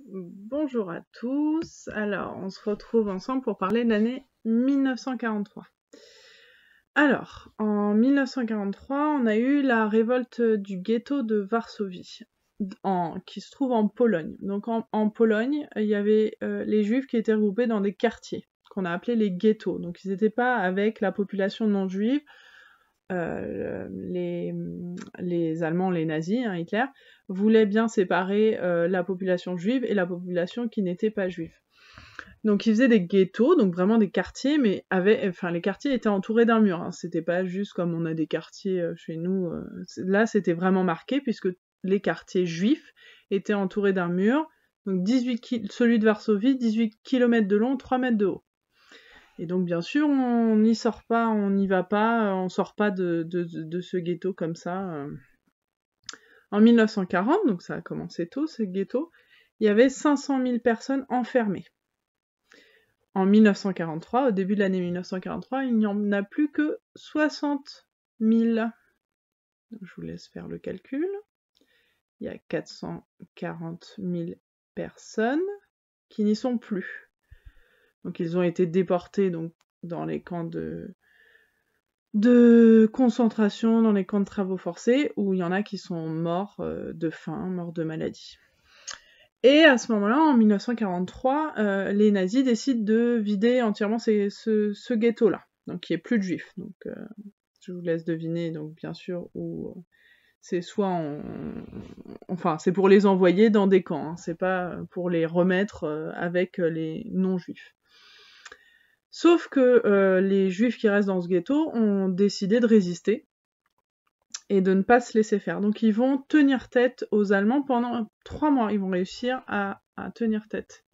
Bonjour à tous. Alors, on se retrouve ensemble pour parler de l'année 1943. Alors, en 1943, on a eu la révolte du ghetto de Varsovie, qui se trouve en Pologne. Donc en Pologne, il y avait les juifs qui étaient regroupés dans des quartiers, qu'on a appelés les ghettos. Donc ils n'étaient pas avec la population non juive. Les Allemands, les nazis, Hitler, voulaient bien séparer la population juive et la population qui n'était pas juive. Donc ils faisaient des ghettos, donc vraiment des quartiers, mais les quartiers étaient entourés d'un mur. Hein. C'était pas juste comme on a des quartiers chez nous. Là, c'était vraiment marqué puisque les quartiers juifs étaient entourés d'un mur. Donc celui de Varsovie, 18 km de long, 3 mètres de haut. Et donc bien sûr, on n'y sort pas, on n'y va pas, on sort pas de ce ghetto comme ça. En 1940, donc ça a commencé tôt, ce ghetto, il y avait 500 000 personnes enfermées. En 1943, au début de l'année 1943, il n'y en a plus que 60 000. Je vous laisse faire le calcul. Il y a 440 000 personnes qui n'y sont plus. Donc ils ont été déportés donc, dans les camps de concentration, dans les camps de travaux forcés, où il y en a qui sont morts de faim, morts de maladie. Et à ce moment-là, en 1943, les nazis décident de vider entièrement ce ghetto-là, donc qui est plus de juifs. Donc, je vous laisse deviner, donc bien sûr, où c'est soit c'est pour les envoyer dans des camps, hein, c'est pas pour les remettre avec les non-juifs. Sauf que les juifs qui restent dans ce ghetto ont décidé de résister et de ne pas se laisser faire. Donc ils vont tenir tête aux Allemands pendant 3 mois. Ils vont réussir à tenir tête.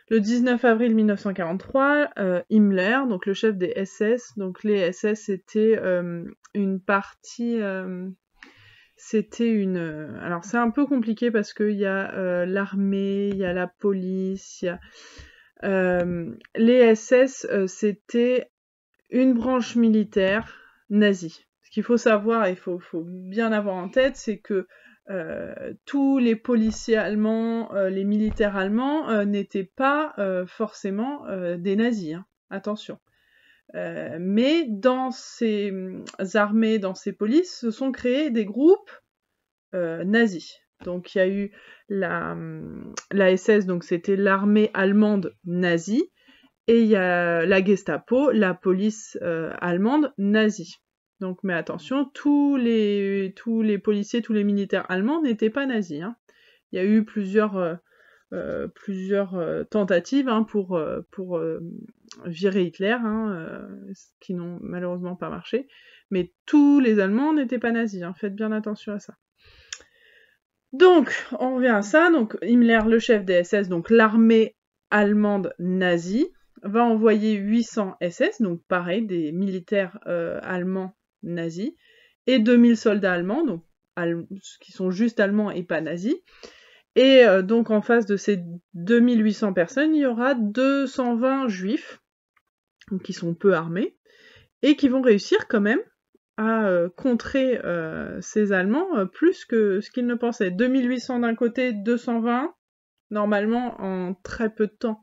Le 19 avril 1943, Himmler, donc le chef des SS, donc les SS c'était une partie... alors c'est un peu compliqué parce qu'il y a l'armée, il y a la police, il y a... les SS, c'était une branche militaire nazie. Ce qu'il faut savoir, et il faut bien avoir en tête, c'est que tous les policiers allemands, les militaires allemands, n'étaient pas forcément des nazis, hein. Attention. Mais dans ces armées, dans ces polices, se sont créés des groupes nazis. Donc il y a eu la SS, donc c'était l'armée allemande nazie, et il y a la Gestapo, la police allemande nazie. Donc, mais attention, tous les policiers, tous les militaires allemands n'étaient pas nazis. Hein. Il y a eu plusieurs tentatives hein, pour virer Hitler, hein, qui n'ont malheureusement pas marché. Mais tous les Allemands n'étaient pas nazis. Hein. Faites bien attention à ça. Donc, on revient à ça. Donc, Himmler, le chef des SS, donc l'armée allemande nazie, va envoyer 800 SS, donc pareil, des militaires allemands nazis, et 2000 soldats allemands, donc qui sont juste allemands et pas nazis. Et donc en face de ces 2800 personnes, il y aura 220 juifs, donc qui sont peu armés, et qui vont réussir quand même à contrer ces Allemands plus que ce qu'ils ne pensaient. 2800 d'un côté, 220, normalement en très peu de temps,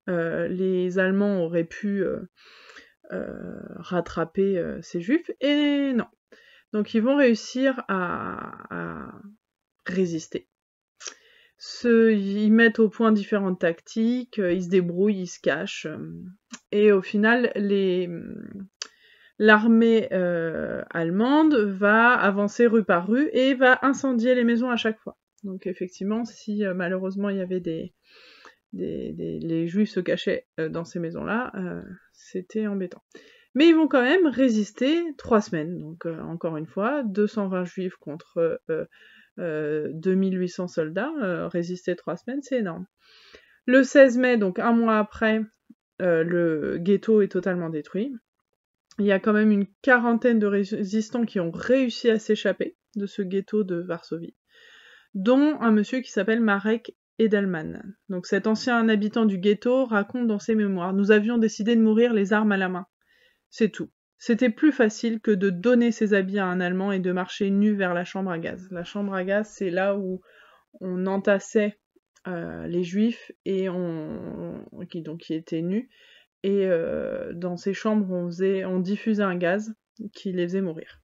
les Allemands auraient pu rattraper ces Juifs, et non. Donc ils vont réussir à résister. Ils mettent au point différentes tactiques, ils se débrouillent, ils se cachent, et au final, l'armée allemande va avancer rue par rue et va incendier les maisons à chaque fois. Donc effectivement, si malheureusement il y avait les juifs se cachaient dans ces maisons-là, c'était embêtant. Mais ils vont quand même résister 3 semaines. Donc encore une fois, 220 juifs contre 2800 soldats, résister 3 semaines, c'est énorme. Le 16 mai, donc un mois après, le ghetto est totalement détruit. Il y a quand même une quarantaine de résistants qui ont réussi à s'échapper de ce ghetto de Varsovie, dont un monsieur qui s'appelle Marek Edelman. Donc cet ancien habitant du ghetto raconte dans ses mémoires « Nous avions décidé de mourir les armes à la main. C'est tout. C'était plus facile que de donner ses habits à un Allemand et de marcher nu vers la chambre à gaz. » La chambre à gaz, c'est là où on entassait les Juifs et qui étaient nus. Et dans ces chambres, on diffusait un gaz qui les faisait mourir.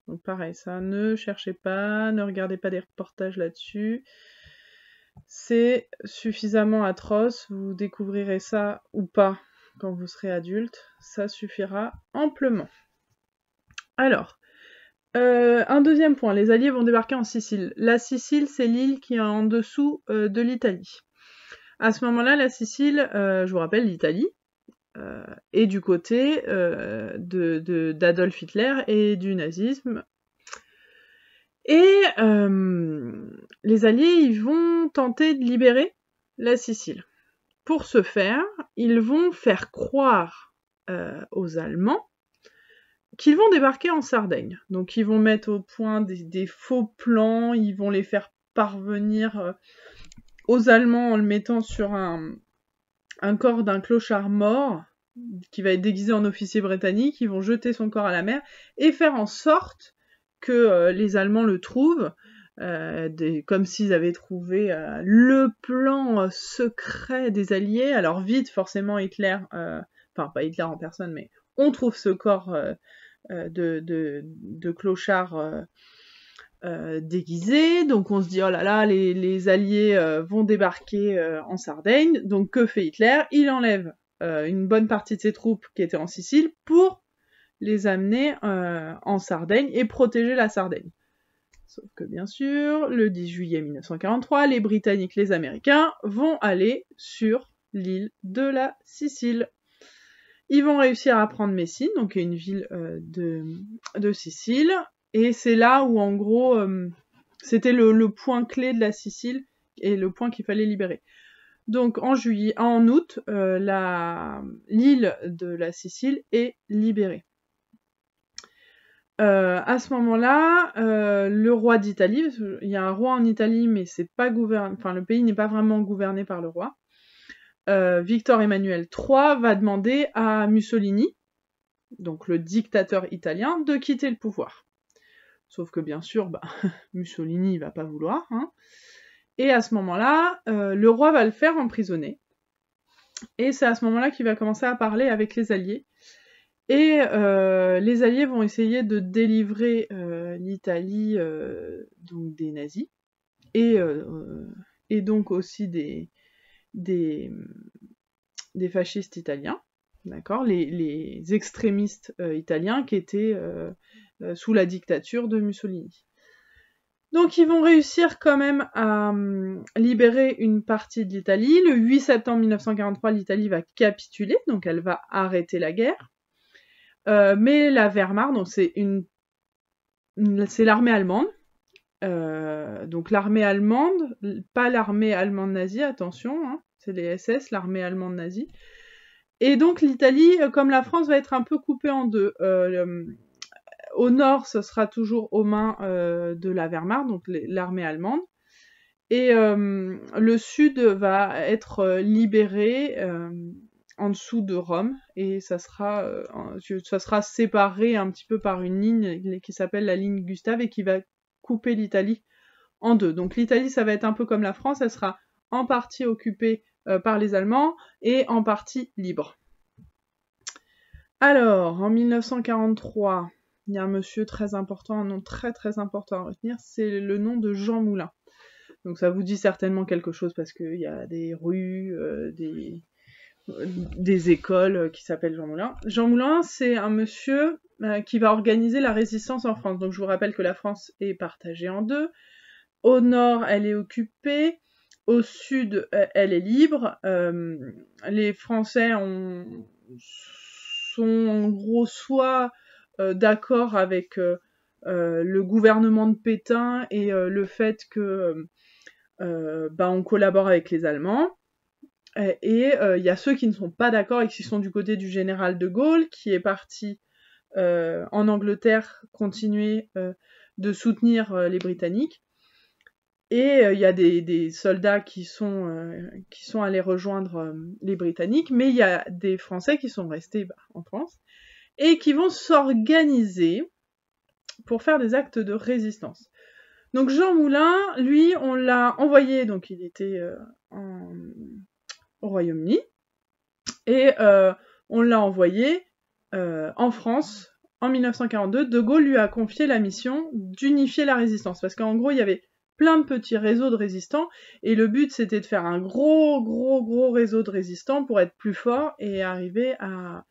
Donc pareil, ça, ne cherchez pas, ne regardez pas des reportages là-dessus. C'est suffisamment atroce, vous découvrirez ça ou pas quand vous serez adulte, ça suffira amplement. Alors, un deuxième point, les Alliés vont débarquer en Sicile. La Sicile, c'est l'île qui est en dessous de l'Italie. À ce moment-là, la Sicile, je vous rappelle, l'Italie, est du côté d'Adolf Hitler et du nazisme. Et les Alliés, ils vont tenter de libérer la Sicile. Pour ce faire, ils vont faire croire aux Allemands qu'ils vont débarquer en Sardaigne. Donc ils vont mettre au point des faux plans, ils vont les faire parvenir aux Allemands en le mettant sur un corps d'un clochard mort, qui va être déguisé en officier britannique, ils vont jeter son corps à la mer, et faire en sorte que les Allemands le trouvent, comme s'ils avaient trouvé le plan secret des Alliés. Alors vite, forcément, Hitler, enfin pas Hitler en personne, mais on trouve ce corps de clochard déguisé, donc on se dit oh là là, les Alliés vont débarquer en Sardaigne, donc que fait Hitler? Il enlève une bonne partie de ses troupes qui étaient en Sicile pour les amener en Sardaigne et protéger la Sardaigne. Sauf que bien sûr, le 10 juillet 1943, les Britanniques, les Américains vont aller sur l'île de la Sicile. Ils vont réussir à prendre Messine, donc une ville de Sicile, et c'est là où en gros c'était le point clé de la Sicile et le point qu'il fallait libérer. Donc en août, l'île de la Sicile est libérée. À ce moment-là, le roi d'Italie, il y a un roi en Italie, mais c'est pas le pays n'est pas vraiment gouverné par le roi. Victor Emmanuel III va demander à Mussolini, donc le dictateur italien, de quitter le pouvoir. Sauf que bien sûr, Mussolini il va pas vouloir. Hein. Et à ce moment-là, le roi va le faire emprisonner. Et c'est à ce moment-là qu'il va commencer à parler avec les Alliés. Et les Alliés vont essayer de délivrer l'Italie donc des nazis et donc aussi des fascistes italiens, d'accord, les extrémistes italiens qui étaient sous la dictature de Mussolini. Donc ils vont réussir quand même à libérer une partie de l'Italie. Le 8 septembre 1943, l'Italie va capituler, donc elle va arrêter la guerre. Mais la Wehrmacht, donc c'est l'armée allemande. Donc l'armée allemande, pas l'armée allemande nazie, attention, hein, c'est les SS, l'armée allemande nazie. Et donc l'Italie, comme la France, va être un peu coupée en deux. Au nord, ce sera toujours aux mains de la Wehrmacht, donc l'armée allemande. Et le sud va être libéré en dessous de Rome, et ça sera séparé un petit peu par une ligne qui s'appelle la ligne Gustave, et qui va couper l'Italie en deux. Donc l'Italie, ça va être un peu comme la France, elle sera en partie occupée par les Allemands, et en partie libre. Alors, en 1943, il y a un monsieur très important, un nom très très important à retenir, c'est le nom de Jean Moulin. Donc ça vous dit certainement quelque chose, parce qu'il y a des rues, des écoles qui s'appellent Jean Moulin. Jean Moulin, c'est un monsieur qui va organiser la résistance en France. Donc je vous rappelle que la France est partagée en deux. Au nord, elle est occupée. Au sud, elle est libre. Les Français sont en gros soit d'accord avec le gouvernement de Pétain et le fait que on collabore avec les Allemands. Et il y a ceux qui ne sont pas d'accord et qui sont du côté du général de Gaulle, qui est parti en Angleterre continuer de soutenir les Britanniques. Et il y a des soldats qui sont allés rejoindre les Britanniques, mais il y a des Français qui sont restés en France et qui vont s'organiser pour faire des actes de résistance. Donc Jean Moulin, lui, on l'a envoyé, donc il était au Royaume-Uni, et on l'a envoyé en France en 1942. De Gaulle lui a confié la mission d'unifier la résistance, parce qu'en gros, il y avait plein de petits réseaux de résistants, et le but c'était de faire un gros réseau de résistants pour être plus fort et arriver à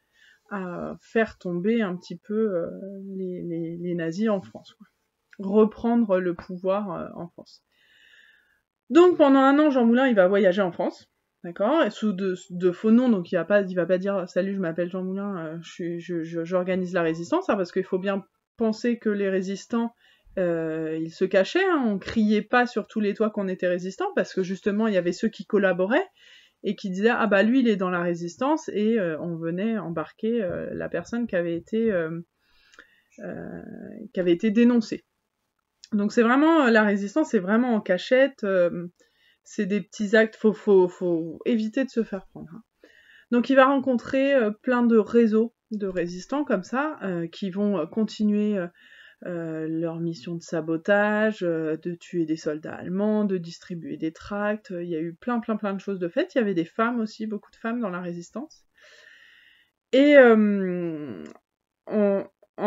faire tomber un petit peu les nazis en France, quoi. Reprendre le pouvoir en France. Donc pendant un an, Jean Moulin il va voyager en France, d'accord, sous de faux noms, donc il va pas dire salut, je m'appelle Jean Moulin, j'organise la résistance, hein, parce qu'il faut bien penser que les résistants ils se cachaient, hein, on criait pas sur tous les toits qu'on était résistants, parce que justement il y avait ceux qui collaboraient et qui disaient ah bah lui il est dans la résistance, et on venait embarquer la personne qui avait été dénoncée. Donc c'est vraiment la résistance, c'est vraiment en cachette, c'est des petits actes, faut éviter de se faire prendre, hein. Donc il va rencontrer plein de réseaux de résistants comme ça, qui vont continuer leur mission de sabotage, de tuer des soldats allemands, de distribuer des tracts. Il y a eu plein de choses de faites. Il y avait des femmes aussi, beaucoup de femmes dans la résistance. Et en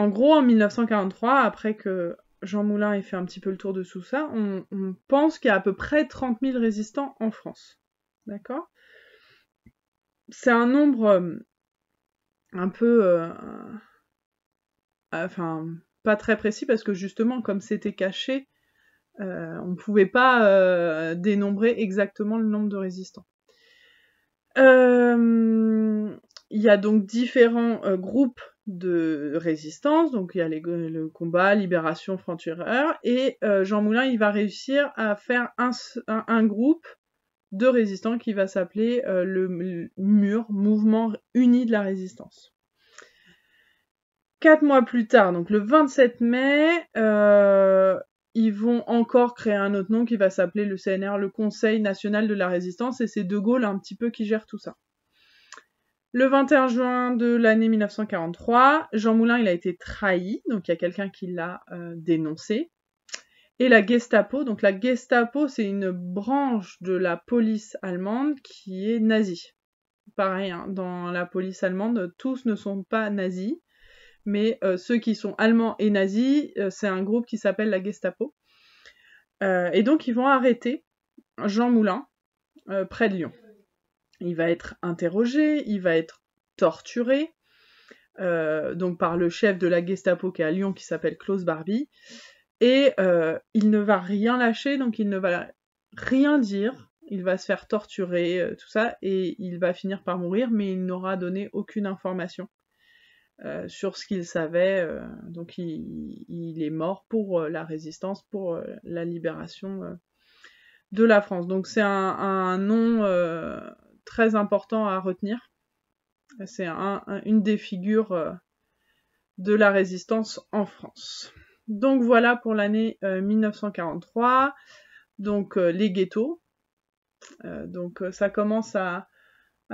gros, en 1943, après que Jean Moulin ait fait un petit peu le tour de tout ça, on pense qu'il y a à peu près 30 000 résistants en France. D'accord ? C'est un nombre un peu... enfin, pas très précis, parce que justement, comme c'était caché, on ne pouvait pas dénombrer exactement le nombre de résistants. Il y a donc différents groupes de résistance, donc il y a le combat, libération, franc-tireur, et Jean Moulin il va réussir à faire un groupe de résistants qui va s'appeler le MUR, Mouvement Uni de la Résistance. 4 mois plus tard, donc le 27 mai, ils vont encore créer un autre nom qui va s'appeler le CNR, le Conseil National de la Résistance, et c'est De Gaulle un petit peu qui gère tout ça. Le 21 juin de l'année 1943, Jean Moulin il a été trahi, donc il y a quelqu'un qui l'a dénoncé. Et la Gestapo, donc la Gestapo c'est une branche de la police allemande qui est nazie. Pareil, hein, dans la police allemande, tous ne sont pas nazis, mais ceux qui sont allemands et nazis, c'est un groupe qui s'appelle la Gestapo. Et donc ils vont arrêter Jean Moulin près de Lyon. Il va être interrogé, il va être torturé, donc par le chef de la Gestapo qui est à Lyon, qui s'appelle Klaus Barbie, et il ne va rien lâcher, donc il ne va rien dire, il va se faire torturer, tout ça, et il va finir par mourir, mais il n'aura donné aucune information sur ce qu'il savait, donc il est mort pour la résistance, pour la libération de la France. Donc c'est un nom très important à retenir. C'est une des figures de la résistance en France. Donc voilà pour l'année 1943. Donc les ghettos. Donc ça commence à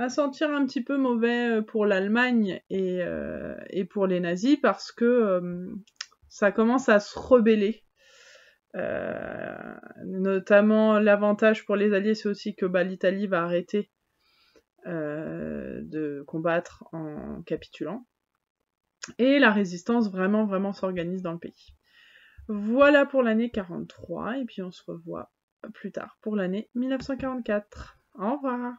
sentir un petit peu mauvais pour l'Allemagne et pour les nazis, parce que ça commence à se rebeller. Notamment l'avantage pour les Alliés, c'est aussi que l'Italie va arrêter de combattre en capitulant, et la résistance vraiment s'organise dans le pays. Voilà pour l'année 43, et puis on se revoit plus tard pour l'année 1944. Au revoir.